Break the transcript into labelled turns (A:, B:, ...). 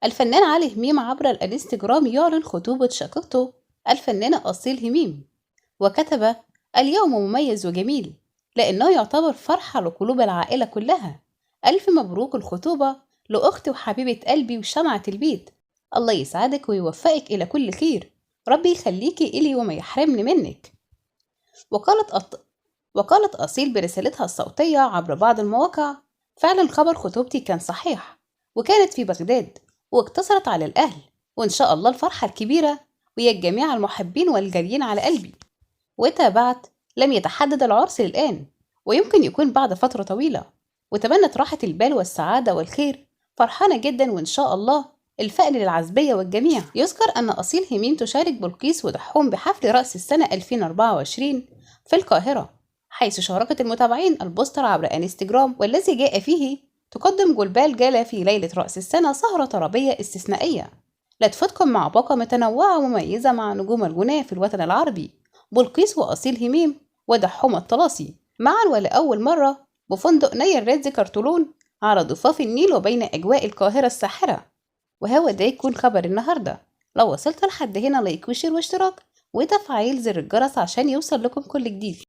A: الفنان علي هميم عبر الانستجرام يعلن خطوبة شقيقته الفنانة أصيل هميم، وكتب: اليوم مميز وجميل لأنه يعتبر فرحة لقلوب العائلة كلها. ألف مبروك الخطوبة لأختي وحبيبة قلبي وشمعة البيت. الله يسعدك ويوفقك إلى كل خير، ربي يخليكي إلي وما يحرمني منك. وقالت وقالت أصيل برسالتها الصوتية عبر بعض المواقع: فعلا خبر خطوبتي كان صحيح، وكانت في بغداد، واقتصرت على الأهل، وإن شاء الله الفرحة الكبيرة ويا الجميع المحبين والجاريين على قلبي. وتابعت: لم يتحدد العرس الآن، ويمكن يكون بعد فترة طويلة، وتمنت راحة البال والسعادة والخير. فرحانة جدا وإن شاء الله الفأل للعزبية والجميع. يذكر أن أصيل هميم تشارك بلقيس ودحوم بحفل رأس السنة 2024 في القاهرة، حيث شاركت المتابعين البوستر عبر انستجرام، والذي جاء فيه: تقدم جلبال جالا في ليلة رأس السنة سهرة طربية استثنائية لا تفوتكم، مع باقة متنوعة ومميزة مع نجوم الغناء في الوطن العربي، بلقيس وأصيل هميم ودحوم الطلاسي معا ولأول مرة بفندق نيل ريدز كارتولون على ضفاف النيل وبين أجواء القاهرة الساحرة. وهو ده يكون خبر النهاردة. لو وصلت لحد هنا لايك وشير واشتراك وتفعيل زر الجرس عشان يوصل لكم كل جديد.